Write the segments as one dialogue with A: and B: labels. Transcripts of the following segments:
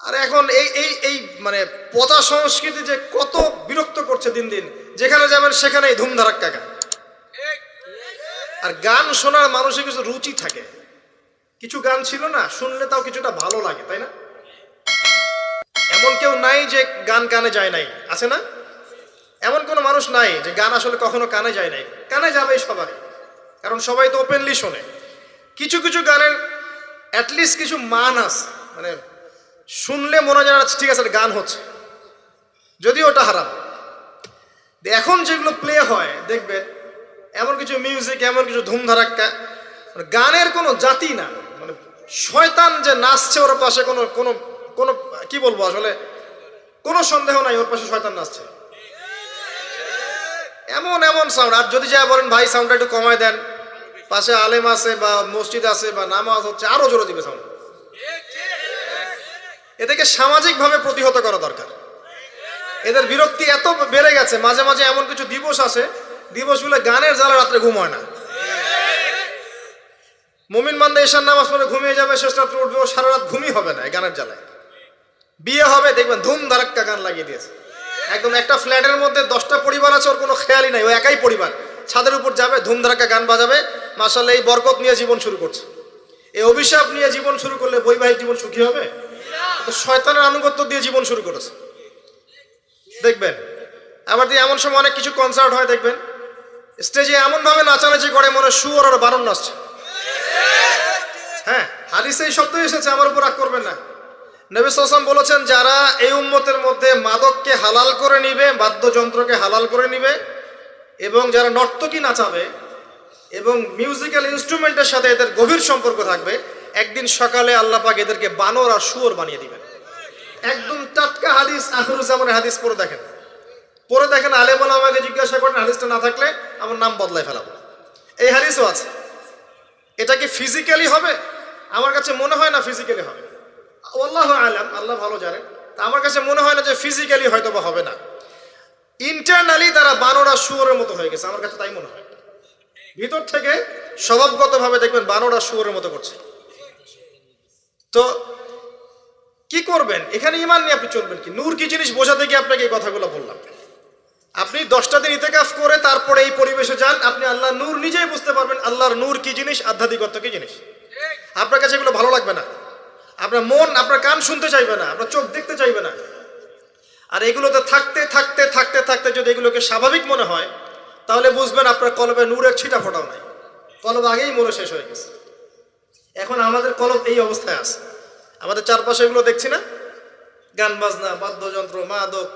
A: আর এখন এই এই এই মানে পচা সংস্কৃতি যে কত বিরক্ত করছে দিন দিন, যেখানে যাবেন সেখানেই ধুমধারাক্কা গান। আর গান শোনার মানুষের কিছু রুচি থাকে, কিছু গান ছিল না শুনলে তাও কিছুটা ভালো লাগে, তাই না? এমন কেউ নাই যে গান কানে যায় নাই, আছে না? এমন কোনো মানুষ নাই যে গান আসলে কখনো কানে যায় নাই। কানে যাবেই সবাই, কারণ সবাই তো ওপেনলি শোনে। কিছু কিছু গানের অ্যাটলিস্ট কিছু মান আছে, মানে শুনলে মনে হয় যেন ঠিক আছে গান হচ্ছে, যদিও ওটা হারাম। এখন যেগুলো প্লে হয় দেখবেন, এমন কিছু মিউজিক, এমন কিছু ধুমধারাক্কা, মানে গানের কোনো জাতি না, মানে শয়তান যে নাচছে ওর পাশে কোনো কোনো কোনো কি বলবো আসলে, কোনো সন্দেহ নাই ওর পাশে শয়তান নাচছে। এমন এমন সাউন্ড, আর যদি যা বলেন ভাই সাউন্ডটা একটু কমায় দেন, পাশে আলেম আছে বা মসজিদ আছে বা নামাজ হচ্ছে, আরো জোরে দিবে সাউন্ড। এদেরকে সামাজিকভাবে প্রতিহত করা দরকার। এদের বিরক্তি এত বেড়ে গেছে, মাঝে মাঝে এমন কিছু দিবস আছে, দিবসগুলো গানের জ্বালা রাত্রে ঘুম হয় না। মুমিন বান্দা এশার নামাজ পড়ে ঘুমিয়ে যাবে, শেষ রাত্রে উঠবে, ও সারা রাত ঘুমই হবে না এই গানের জ্বালায়। বিয়ে হবে দেখবেন ধুম ধারাক্কা গান লাগিয়ে দিয়েছে, একদম একটা ফ্ল্যাটের মধ্যে 10টা পরিবার আছে, ওর কোনো খেয়ালই নাই, ও একাই পরিবার, ছাদের উপর যাবে ধুম ধারাক্কা গান বাজাবে, মাশাআল্লাহ এই বরকত নিয়ে জীবন শুরু করছে। এই অভিশাপ নিয়ে জীবন শুরু করলে বৈবাহিক জীবন সুখী হবে? তো শয়তানের আনুগত্য দিয়ে জীবন শুরু করেছে দেখবেন। আবার দিয়ে এমন সময় অনেক কিছু কনসার্ট হয় দেখবেন, স্টেজে এমন ভাবে নাচানাচি করে মনে শুয়োর আর বারণ নাচছে। হ্যাঁ, হাদিসে এই শব্দ এসেছে, আমার উপর রাগ করবেন না। নবী সাল্লাল্লাহু আলাইহি ওয়াসাল্লাম বলেছেন, যারা এই উম্মতের মধ্যে মাদককে হালাল করে নিবে, বাদ্যযন্ত্রকে হালাল করে নিবে, এবং যারা নর্তকী নাচাবে এবং মিউজিক্যাল ইনস্ট্রুমেন্টের সাথে এদের গভীর সম্পর্ক থাকবে, একদিন সকালে আল্লাহ পাক এদেরকে বানর আর শুয়োর বানিয়ে দিবেন। একদম টাটকা হাদিস, আখিরুজ্জামানের হাদিস। পড়ে দেখেন, আলেম ওলামাকে জিজ্ঞাসা করেন, হাদিসটা না থাকলে আমার নাম বদলায় ফেলাবো। এই হাদিসও আছে। এটা কি ফিজিক্যালি হবে? আমার কাছে মনে হয় না ফিজিক্যালি হবে, আল্লাহু আলাম, আল্লাহ ভালো জানেন। আমার কাছে মনে হয় না যে ফিজিক্যালি হয়তো বা হবে না, ইন্টারনালি তারা বানর আর শুয়োরের মতো হয়ে গেছে, আমার কাছে তাই মনে হয়। ভিতর থেকে স্বভাবগতভাবে দেখবেন বানর আর শুয়োরের মতো করছে। তো কি করবেন? এখানে ঈমান নিয়ে আপনি চলবেন কি? নূর কি জিনিস বোঝাতে গিয়ে আপনাকে এই কথাগুলো বললাম। আপনি 10টা দিন ইতিকাফ করে তারপরে এই পরিবেশে যান, আপনি আল্লাহর নূর নিজেই বুঝতে পারবেন, আল্লাহর নূর কি জিনিস, আধ্যাত্মিকত্ব কি জিনিস। আপনার কাছে এগুলো ভালো লাগবে না, আপনার মন, আপনার কান শুনতে চাইবে না, আপনার চোখ দেখতে চাইবে না। আর এগুলোতে থাকতে থাকতে থাকতে থাকতে যদি এগুলোকে স্বাভাবিক মনে হয়, তাহলে বুঝবেন আপনার কলবে নূরের ছিটা ফোটাও নাই, কলব আগেই মরে শেষ হয়ে গেছে। এখন আমাদের কলব এই অবস্থায় আছে, আমাদের চারপাশে এগুলো দেখছি না, গান বাজনা, বাদ্যযন্ত্র, মাদক,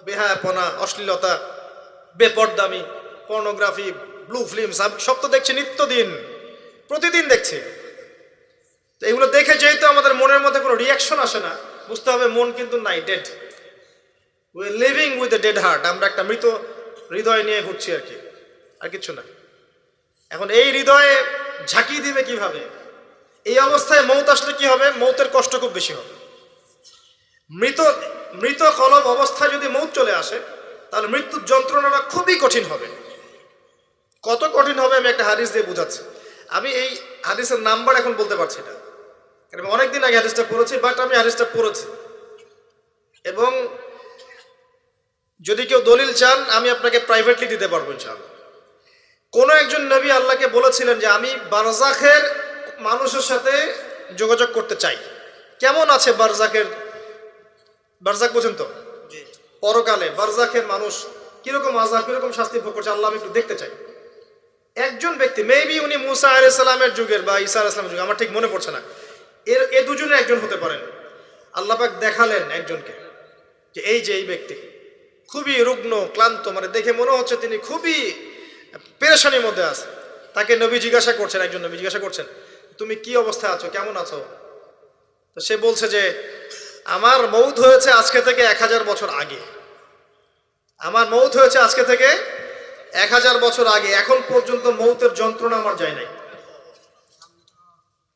A: বেহায়াপনা, অশ্লীলতা, বেপরদামি, পর্নোগ্রাফি, ব্লু ফিল্ম, সব তো দেখছি নিত্যদিন, প্রতিদিন দেখছি। তো এগুলো দেখে যেহেতু আমাদের মনের মধ্যে কোনো রিয়াকশন আসে না, বুঝতে হবে মন কিন্তু নাই, dead. We are living with a dead heart. আমরা একটা মৃত হৃদয় নিয়ে ঘুরছি আর কি, আর কিছু না। এখন এই হৃদয়ে ঝাঁকি দিবে কিভাবে? এই অবস্থায় মৌত আসলে কি হবে? মৌতের কষ্ট খুব বেশি হবে। মৃত কলব অবস্থায় যদি মৌত চলে আসে, তাহলে মৃত্যুর যন্ত্রণাটা খুবই কঠিন হবে। কত কঠিন হবে আমি একটা হাদিস দিয়ে বুঝাচ্ছি। আমি এই হাদিসের নাম্বার এখন বলতে পারছি না, কারণ অনেকদিন আগে হাদিসটা পড়েছি, বাট আমি হাদিসটা পড়েছি। এবং যদি কেউ দলিল চান আমি আপনাকে প্রাইভেটলি দিতে পারবো ইনশাআল্লাহ। কোনো একজন নবী আল্লাহকে বলেছিলেন যে আমি বারজাখের মানুষের সাথে যোগাযোগ করতে চাই। কেমন আছে বারজাখের, বারজাখ বোঝেন তো, পরকালে বারজাখের মানুষ কিরকম আযাব, কিরকম শাস্তি ভোগ করছে, আল্লাহ আমি একটু দেখতে চাই। একজন ব্যক্তি, মেবি উনি মুসা আলাইহিস সালামের যুগের বা ঈসা আলাইহিস সালামের যুগের, আমার ঠিক মনে পড়ছে না, এ দুজনের একজন হতে পারেন। আল্লাহ পাক দেখালেন একজনকে যে এই যে এই ব্যক্তি খুবই রুগ্ন, ক্লান্ত, মানে দেখে মনে হচ্ছে তিনি খুবই পেরেশানির মধ্যে আছে। তাকে নবী জিজ্ঞাসা করছেন, একজন নবী জিজ্ঞাসা করছেন, তুমি কি অবস্থায় আছো, কেমন আছো? তো সে বলছে যে আমার মৌত হয়েছে আজকে থেকে 1000 বছর আগে, আমার মৌত হয়েছে আজকে থেকে 1000 বছর আগে, এখন পর্যন্ত মৌতের যন্ত্রণা আমার যায় নাই।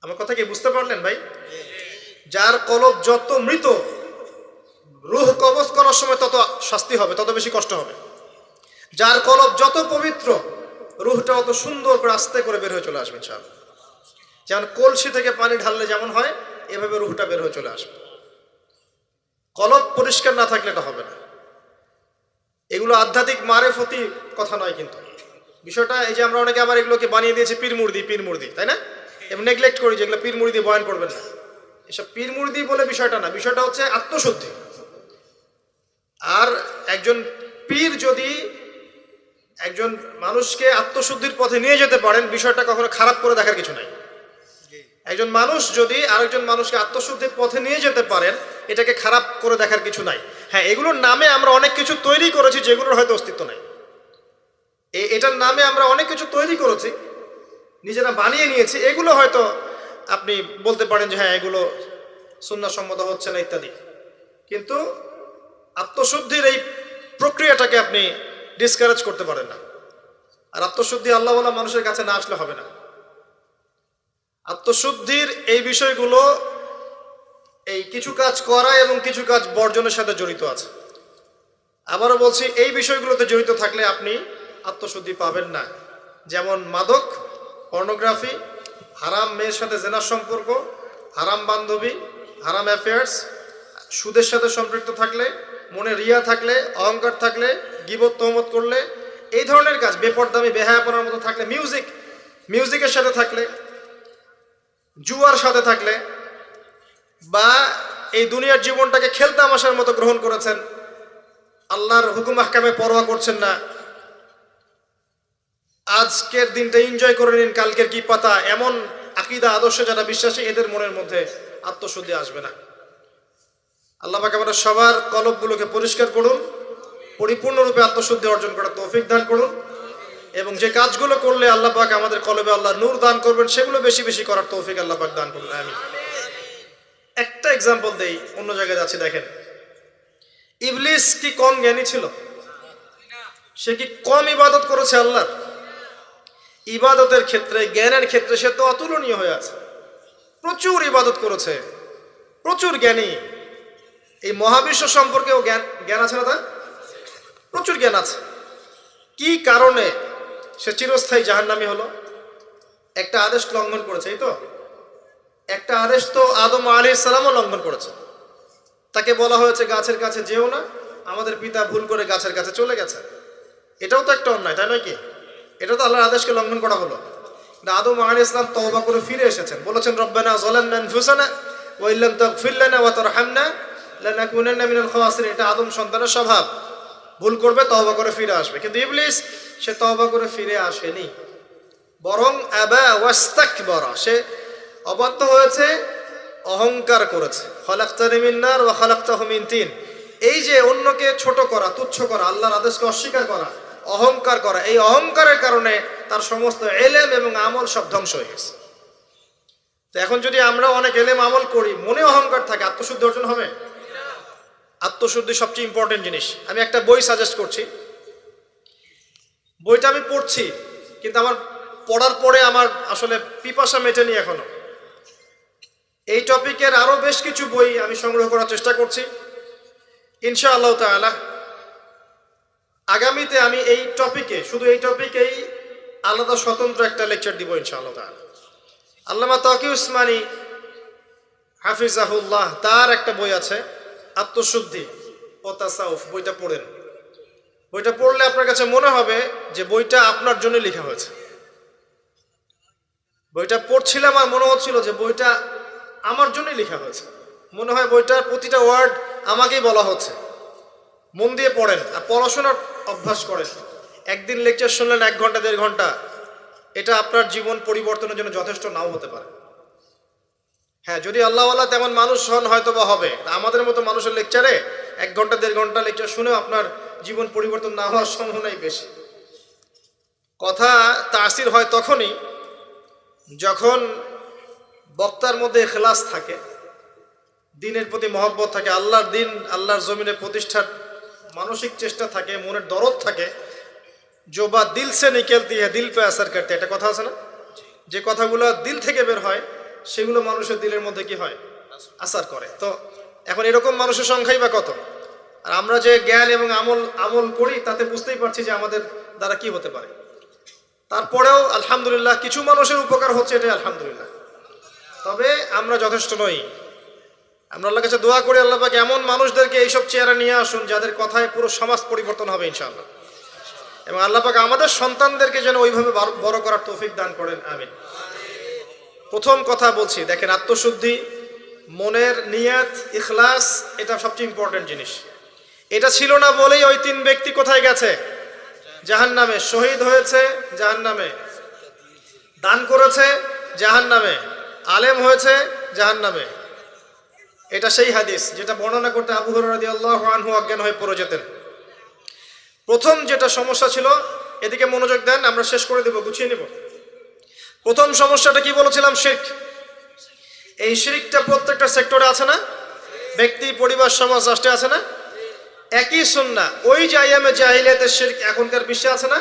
A: আমার কথা কি বুঝতে পারলেন ভাই? যার কলব যত মৃত, রূহ কবজ করার সময় তত শাস্তি হবে, তত বেশি কষ্ট হবে। যার কলব যত পবিত্র, রূহটা অত সুন্দর করে আস্তে করে বের হয়ে চলে আসবে ইনশাআল্লাহ। যেমন কলসি থেকে পানি ঢাললে যেমন হয়, এভাবে রূহটা বের হয়ে চলে আসবে। কলব পরিষ্কার না থাকলে এটা হবে না। এগুলো আধ্যাত্মিক মারেফতি কথা নয়, কিন্তু বিষয়টা এই যে আমরা অনেকে আবার এগুলোকে বানিয়ে দিয়েছি পীর মুর্দি, তাই না? এবং নেগলেক্ট করি যেগুলো পীর মুর্দি বয়ান করবেন না, এসব পীর মুর্দি বলে বিষয়টা না। বিষয়টা হচ্ছে আত্মশুদ্ধি। আর একজন পীর যদি একজন মানুষকে আত্মশুদ্ধির পথে নিয়ে যেতে পারেন, বিষয়টা কখনো খারাপ করে দেখার কিছু নাই। একজন মানুষ যদি আরেকজন মানুষকে আত্মশুদ্ধির পথে নিয়ে যেতে পারেন, এটাকে খারাপ করে দেখার কিছু নাই। হ্যাঁ, এগুলোর নামে আমরা অনেক কিছু তৈরি করেছি যেগুলোর হয়তো অস্তিত্ব নাই। এটার নামে আমরা অনেক কিছু তৈরি করেছি, নিজেরা বানিয়ে নিয়েছি। এগুলো হয়তো আপনি বলতে পারেন যে হ্যাঁ এগুলো সুন্নাহসম্মত হচ্ছে না ইত্যাদি, কিন্তু আত্মশুদ্ধির এই প্রক্রিয়াটাকে আপনি ডিসকারেজ করতে পারেন না। আর আত্মশুদ্ধি আল্লাহওয়ালা মানুষের কাছে না আসলে হবে না। আত্মশুদ্ধির এই বিষয়গুলো এই কিছু কাজ করা এবং কিছু কাজ বর্জনের সাথে জড়িত আছে। আবারও বলছি, এই বিষয়গুলোতে জড়িত থাকলে আপনি আত্মশুদ্ধি পাবেন না। যেমন মাদক, পর্নোগ্রাফি, হারাম মেয়ের সাথে জেনার সম্পর্ক, হারাম বান্ধবী, হারাম অ্যাফেয়ার্স, সুদের সাথে সম্পৃক্ত থাকলে, মনে রিয়া থাকলে, অহংকার থাকলে, গীবত তহমত করলে, এই ধরনের কাজ, বেপরদামি বেহায়াপনার মতো থাকলে, মিউজিকের সাথে থাকলে, জুয়ার সাথে থাকলে, বা এই দুনিয়ার জীবনটাকে খেলতামাশার মতো গ্রহণ করেছেন, আল্লাহর হুকুম আহকামে পরোয়া করছেন না, আজকের দিনটা এনজয় করে নিন, কালকের কি পাতা, এমন আকীদা আদর্শে যারা বিশ্বাসী, এদের মনের মধ্যে আত্মশুদ্ধি আসবে না। আল্লাহ পাক আমাদের সবার কলবগুলোকে পরিষ্কার করুন, পরিপূর্ণরূপে আত্মশুদ্ধি অর্জন করার তৌফিক দান করুন, এবং যে কাজগুলো করলে আল্লাহ পাক আমাদের কলবে আল্লাহর নূর দান করবেন, সেগুলো বেশি বেশি করার তৌফিক আল্লাহ পাক দান করুন। আমিন। একটা এক্সাম্পল দেই, অন্য জায়গায় যাচ্ছি। দেখেন, ইবলিস কি কম জ্ঞানী ছিল? সে কি কম ইবাদত করেছে আল্লাহর? ইবাদতের ক্ষেত্রে, জ্ঞানের ক্ষেত্রে সে তো অতুলনীয় হয়ে আছে। প্রচুর ইবাদত করেছে, প্রচুর জ্ঞানী। এই মহাবিশ্ব সম্পর্কেও জ্ঞান আছে না? তার প্রচুর জ্ঞান আছে। কি কারণে সে চিরস্থায়ী জাহান্নামী হলো? একটা আদেশ লঙ্ঘন করেছে। এই তো একটা আদেশ তো আদম আলাইহিস সালামও লঙ্ঘন করেছে। তাকে বলা হয়েছে গাছের কাছে যেও না, আমাদের পিতা ভুল করে গাছের কাছে চলে গেছে। এটাও তো একটা অন্যায়, তাই নয় কি? এটা তো আল্লাহর আদেশকে লঙ্ঘন করা হলো। আদম আলাইহিস সালাম তওবা করে ফিরে এসেছেন, বলেছেন রব্বানা যালামনা আনফুসানা ওয়া ইল্লাম তাগফির লানা ওয়া তারহামনা লানাকুনান্না মিনাল খাসিরিন। এটা আদম সন্তানের স্বভাব, ভুল করবে, তওবা করে ফিরে আসবে। কিন্তু ইবলিস সে তওবা করে ফিরে আসেনি, বরং আবা ওয়াস্তাকবারা, সে অবাধ্য হয়েছে, অহংকার করেছে। খালাকতানি মিন নার ওয়া খালাকতাহু মিন তিন। এই যে অন্যকে ছোট করা, তুচ্ছ করা, আল্লাহর আদেশকে অস্বীকার করা, অহংকার করা, এই অহংকারের কারণে তার সমস্ত এলেম এবং আমল সব ধ্বংস হয়ে গেছে। তো এখন যদি আমরা অনেক এলেম আমল করি, মনে অহংকার থাকে, আত্মশুদ্ধি অর্জন হবে? আত্মশুদ্ধি সবচেয়ে ইম্পর্টেন্ট জিনিস। আমি একটা বই সাজেস্ট করছি, বইটা আমি পড়ছি, কিন্তু আমার পড়ার পরে আমার আসলে পিপাসা মেটেনি এখনো। এই টপিকের আরো বেশ কিছু বই আমি সংগ্রহ করার চেষ্টা করছি ইনশাআল্লাহ তাআলা। আগামীতে আমি এই টপিকে, শুধু এই টপিকেই আলাদা স্বতন্ত্র একটা লেকচার দিব ইনশাআল্লাহ তাআলা। আল্লামা তাকি উসমানী হাফিজাহুল্লাহ, তার একটা বই আছে আত্মশুদ্ধি ও তাসাউফ। বইটা পড়েন। বইটা পড়লে আপনার কাছে মনে হবে যে বইটা আপনার জন্য লেখা হয়েছে। বইটা পড়ছিলাম আর মনে হচ্ছিল যে বইটা আমার জন্যই লেখা হয়েছে। মনে হয় বইটার প্রতিটা ওয়ার্ড আমাকেই বলা হচ্ছে। মন দিয়ে পড়েন আর পড়াশোনার অভ্যাস করেন। একদিন লেকচার শুনলেন 1 ঘন্টা 1.5 ঘন্টা, এটা আপনার জীবন পরিবর্তনের জন্য যথেষ্ট নাও হতে পারে। হ্যাঁ, যদি আল্লাহওয়ালা তেমন মানুষ হন হয়তো বা হবে। আমাদের মতো মানুষের লেকচারে 1 ঘন্টা 1.5 ঘন্টা লেকচার শুনেও আপনার জীবন পরিবর্তন না হওয়ার সম্ভাবনাই বেশি। কথা তাসির হয় তখনই যখন বক্তার মধ্যে ইখলাস থাকে, দিনের প্রতি মহব্বত থাকে, আল্লাহর দিন আল্লাহর জমিনে প্রতিষ্ঠার মানসিক চেষ্টা থাকে, মনের দরদ থাকে। जो बात दिल से निकलती है दिल पे असर करती है, একটা কথা আছে না? যে কথাগুলো দিল থেকে বের হয় সেগুলো মানুষের দিলের মধ্যে কি হয়? আসার করে। তো এখন এরকম মানুষের সংখ্যাই বা কত? আর আমরা যে জ্ঞান এবং আমল করি তাতে বুঝতেই পারছি যে আমাদের দ্বারা কি হতে পারে। তারপরেও আলহামদুলিল্লাহ কিছু মানুষের উপকার হচ্ছে, এটাই আলহামদুলিল্লাহ। তবে আমরা যথেষ্ট নই। আমরা আল্লাহর কাছে দোয়া করি আল্লাহ পাক এমন মানুষদেরকে এইসব চেয়ারে নিয়ে আসুন যাদের কথায় পুরো সমাজ পরিবর্তন হবে ইনশাআল্লাহ, এবং আল্লাহ পাক আমাদের সন্তানদেরকে যেন ওইভাবে বড় করার তৌফিক দান করেন, আমিন। প্রথম কথা বলছি, দেখেন, আত্মশুদ্ধি, মনের নিয়াত, ইখলাস, এটা সবচেয়ে ইম্পর্টেন্ট জিনিস। এটা ছিল না বলেই ওই 3 ব্যক্তি কোথায় গেছে? জাহান্নামে। শহীদ হয়েছে জাহান্নামে, দান করেছে জাহান্নামে, আলেম হয়েছে জাহান্নামে। এটা সেই হাদিস যেটা বর্ণনা করতে আবু হুরায়রা রাদিয়াল্লাহু আনহু অজ্ঞান হয়ে পড়ে যেতেন। প্রথম যেটা সমস্যা ছিল, এদিকে মনোযোগ দেন, আমরা শেষ করে দেব, গুছিয়ে নেব। প্রথম সমস্যাটা কি বলেছিলাম? শিরক। এই শিরকটা প্রত্যেকটা সেক্টরে আছে না? ব্যক্তি, পরিবার, সমাজ, রাষ্ট্রে আছে না? একই সুন্নাহ। ওই যে আইয়ামে জাহিলিয়াতের শিরক এখনকার বিশ্বে আছে না?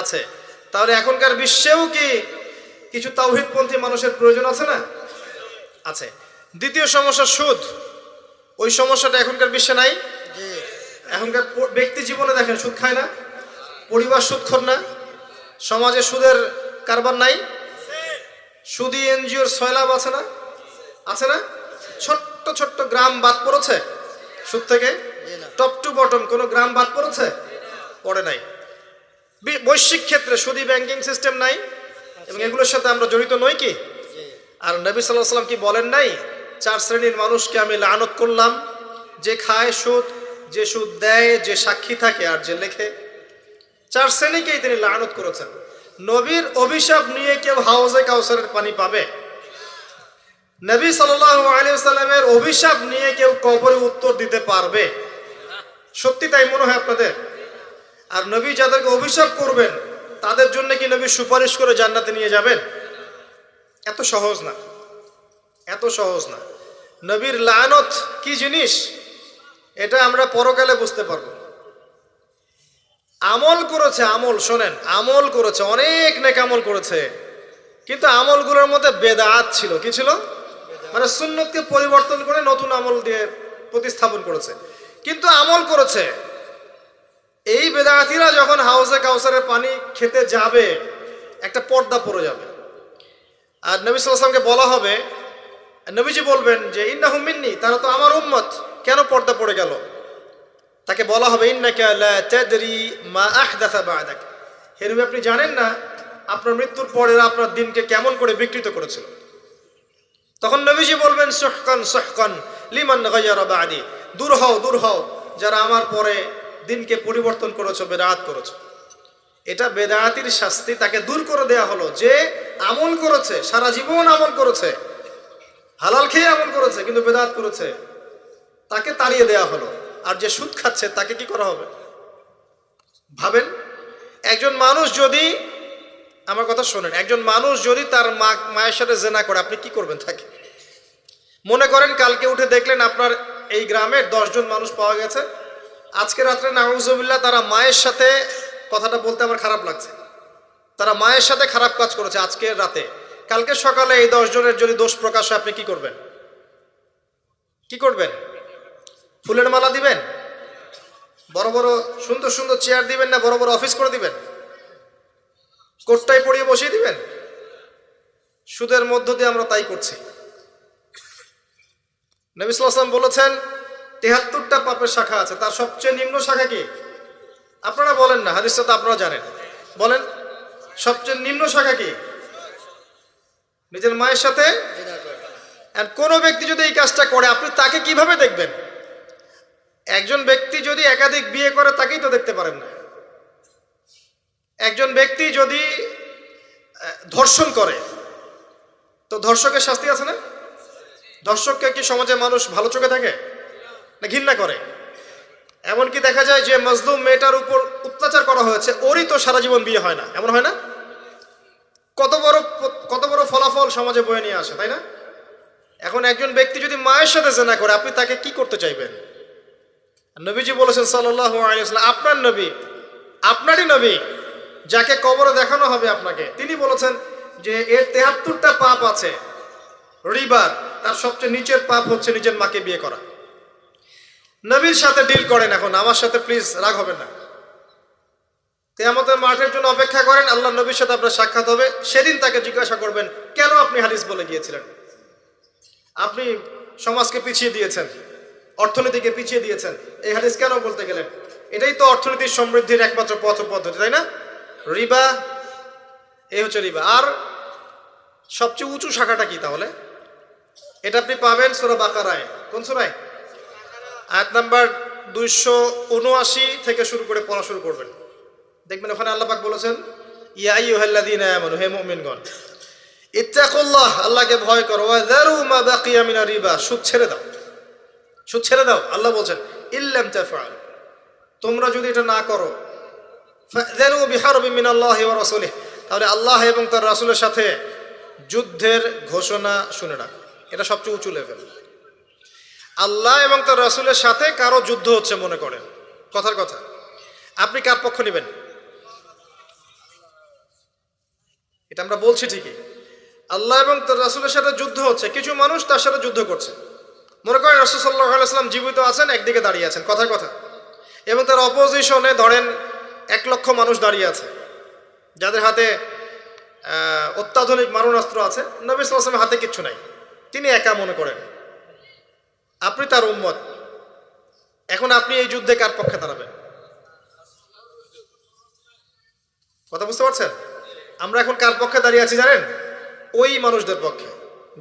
A: আছে। তাহলে এখনকার বিশ্বেও কি কিছু তাওহীদপন্থী মানুষের প্রয়োজন আছে না? আছে। দ্বিতীয় সমস্যা সুদ। ওই সমস্যাটা এখনকার বিশ্বে নাই? এখনকার ব্যক্তি জীবনে দেখেন সুদ খায় না, পরিবার সুদখোর না, সমাজে সুদের কারবার নাই, সুদী এনজিওর সয়লাভ আছে না? আছে না? ছোট্ট ছোট্ট গ্রাম বাদ পড়েছে সুদ থেকে? টপ টু বটম কোনো গ্রাম বাদ পড়েছে? পড়ে নাই। বৈশ্বিক ক্ষেত্রে সুদী ব্যাংকিং সিস্টেম নাই, এবং এগুলোর সাথে আমরা জড়িত নই কি? আর নবী সাল্লাল্লাহু আলাইহি ওয়াসাল্লাম কি বলেন নাই, 4 শ্রেণীর মানুষকে আমি লানত করলাম, যে খায় সুদ, যে সুদ দেয়, যে সাক্ষী থাকে, আর যে লেখে। 4 শ্রেণীকেই তিনি লানত করেছেন। নবীর অভিশাপ নিয়ে কেউ হাউজে কাউসারের পানি পাবে? নবী সাল্লাল্লাহু আলাইহি ওয়াসাল্লামের অভিশাপ নিয়ে কেউ কবরে উত্তর দিতে পারবে? সত্যি তাই মনে হয় আপনাদের? আর নবী যাদেরকে অভিশাপ করবেন তাদের জন্য কি নবী সুপারিশ করে জান্নাতে নিয়ে যাবেন? এত সহজ না, এত সহজ না। নবীর লানত কি জিনিস এটা আমরা পরকালে বুঝতে পারবো। আমল করেছে, আমল শোনেন, আমল করেছে, অনেক নেক আমল করেছে, কিন্তু আমলগুলোর মধ্যে বেদাত ছিল। কি ছিল? মানে সুন্নতকে পরিবর্তন করে নতুন আমল দিয়ে প্রতিস্থাপন করেছে, কিন্তু আমল করেছে। এই বেদাতিরা যখন হাউজে কাউসারের পানি খেতে যাবে, একটা পর্দা পড়ে যাবে, আর নবী সাল্লাল্লাহু আলাইহি ওয়াসাল্লামকে বলা হবে, নবীজি বলবেন যে ইন্নাহুম মিন্নি, তারা তো আমার উম্মত, কেন পর্দা পড়ে গেল? তাকে বলা হবে ইন্নাকা লা তাদরি মা আহদাসা বা'দাক, হে নবী আপনি জানেন না আপনার মৃত্যুর পরে আপনার দিনকে কেমন করে বিকৃত করেছিল। তখন নবীজি বলবেন সুহকান সুহকান লিমান গায়্যারা বা'দি, দূর হও, দূর হও যারা আমার পরে দিনকে পরিবর্তন করেছো, বেদাত করেছো। এটা বেদাতির শাস্তি, তাকে দূর করে দেয়া হলো। যে আমল করেছে, সারা জীবন আমল করেছে, হালাল খেয়ে আমল করেছে, কিন্তু বেদাত করেছে, তাকে তাড়িয়ে দেয়া হলো। আর যে সুদ খাচ্ছে তাকে কি করা হবে? ভাবেন, একজন মানুষ যদি, আমার কথা শোনেন, একজন মানুষ যদি তার মায়ের সাথে জেনা করে, আপনি কি করবেন তাকে? মনে করেন কালকে উঠে দেখলেন আপনার এই গ্রামের 10 জন মানুষ পাওয়া গেছে, আজকে রাত্রে নাউজুবিল্লাহ তারা মায়ের সাথে, কথাটা বলতে আমার খারাপ লাগছে, তারা মায়ের সাথে খারাপ কাজ করেছে আজকের রাতে, কালকে সকালে এই 10 জনের যদি দোষ প্রকাশ হয়, আপনি কি করবেন? কি করবেন? ফুলের মালা দিবেন? বড় বড় সুন্দর সুন্দর চেয়ার দিবেন, না বড় বড় অফিস করে দিবেন? কোটটাই পরিয়ে বসিয়ে দিবেন? সুদের মধ্য দিয়ে আমরা তাই করছি। নবী সাল্লাল্লাহু আলাইহি ওয়াসাল্লাম বলেছেন 73টা পাপের শাখা আছে, তার সবচেয়ে নিম্ন শাখা কি? আপনারা বলেন না, হাদিসটা তো আপনারা জানেন, বলেন সবচেয়ে নিম্ন শাখা কি? নিজের মায়ের সাথে। কোন ব্যক্তি যদি এই কাজটা করে, আপনি তাকে কিভাবে দেখবেন? একজন ব্যক্তি যদি একাধিক বিয়ে করে, তাকেই তো দেখতে পারেন না। একজন ব্যক্তি যদি ধর্ষণ করে, তো ধর্ষকের শাস্তি আছে না? ধর্ষককে কি সমাজে মানুষ ভালো চোখে থাকে না ঘৃণা করে? এমনকি দেখা যায় যে মজলুম মেয়েটার উপর অত্যাচার করা হয়েছে, ওরই তো সারা জীবন বিয়ে হয় না, এমন হয় না? কত বড় ফলাফল সমাজে বয়ে নিয়ে আসে, তাই না? এখন একজন ব্যক্তি যদি মায়ের সাথে জেনা করে, আপনি তাকে কি করতে চাইবেন? নবীজি বলেছেন সাল্লাল্লাহু আলাইহি ওয়াসাল্লাম, আপনার নবী, আপনারই নবী, যাকে কবরে দেখানো হবে আপনাকে, তিনি বলেছেন যে এর 73টা পাপ আছে রিবার, তার সবচেয়ে নিচের পাপ হচ্ছে নিজের মাকে বিয়ে করা। নবীর সাথে ডিল করেন, এখন আমার সাথে প্লিজ রাগ হবেন না। কিয়ামতের মাঠের জন্য অপেক্ষা করেন, আল্লাহ নবীর সাথে আপনার সাক্ষাৎ হবে, সেদিন তাকে জিজ্ঞাসা করবেন কেন আপনি হাদিস বলে গিয়েছিলেন। আপনি সমাজকে পিছিয়ে দিয়েছেন, অর্থনীতিকে পিছিয়ে দিয়েছেন। এই হাদিস কেন বলতে গেলেন? এটাই তো অর্থনীতির সমৃদ্ধির একমাত্র পথ পদ্ধতি, তাই না? রিবা, এই হচ্ছে রিবা। আর সবচেয়ে উঁচু শাখাটা কি তাহলে? এটা আপনি পাবেন সূরা বাকারায়। কোন সূরায়? আয়াত নাম্বার 279 থেকে শুরু করে পড়া শুরু করবেন, দেখবেন ওখানে আল্লাহ পাক বলেছেন, ইয়া আইয়ুহাল্লাযীনা আমানু, হে মুমিনগণ, ইত্তাকুল্লাহ, আল্লাহকে ভয় করো, ওয়া যারু মা বাকিয়া মিনার রিবা, সুদ ছেড়ে দাও, সুদ ছেড়ে দাও। আল্লাহ বলছেন ইল্লাম তাফআল, তোমরা যদি এটা না করো, ফাযানু বিহারবিন মিনাল্লাহি ওয়া রাসূলিহি, তাহলে আল্লাহ এবং তার রাসূলের সাথে যুদ্ধের ঘোষণা শুনে রাখো। এটা সবচেয়ে উঁচু লেভেল। আল্লাহ এবং তার রাসূলের সাথে কারো যুদ্ধ হচ্ছে মনে করেন, কথার কথা, আপনি কার পক্ষ নেবেন? এটা আমরা বলছি ঠিকই, আল্লাহ এবং তার রাসূলের সাথে যুদ্ধ হচ্ছে, কিছু মানুষ তার সাথে যুদ্ধ করছে। মনে করেন রাসূল সাল্লাল্লাহু আলাইহি ওয়াসাল্লাম জীবিত আছেন, একদিকে দাঁড়িয়ে আছেন, কথার কথা, এবং তার অপোজিশনে ধরেন 1 লক্ষ মানুষ দাঁড়িয়ে আছে, যাদের হাতে অত্যাধুনিক মারণাস্ত্র আছে, নবী সাল্লাল্লাহু আলাইহি ওয়াসাল্লামের হাতে কিচ্ছু নাই, তিনি একা মনে করেন, আপনি তার উম্মত। এখন আপনি এই যুদ্ধে কার পক্ষে দাঁড়াবেন? কথা বুঝতে পারছেন? আমরা এখন কার পক্ষে দাঁড়িয়ে আছি জানেন? ওই মানুষদের পক্ষে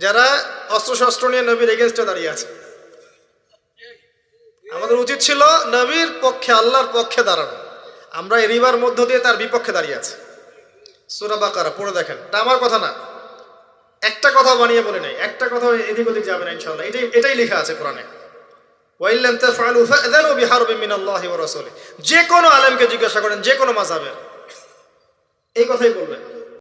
A: যারা অস্ত্রশস্ত্র নিয়ে নবীর এগেইনস্টে দাঁড়িয়ে আছে। আমাদের উচিত ছিল নবীর পক্ষে, আল্লাহর পক্ষে দাঁড়ানো। আমরা এই রিবার মধ্য দিয়ে তার বিপক্ষে দাঁড়িয়ে আছি। সূরা বাকারা পড়ে দেখেন, এটা আমার কথা না, একটা কথা বানিয়ে বলে নেই, একটা কথা এদিক ওদিক যাবে না ইনশাআল্লাহ। এটাই লেখা আছে কোরআনে, ওয়া ইল্লাম তাফআলু ফাযানু বিহারবিন মিনাল্লাহি ওয়া রাসূলিহি। যে কোনো আলেমকে জিজ্ঞাসা করেন, যে কোনো মাযহাবের, এই কথাই বলবেন।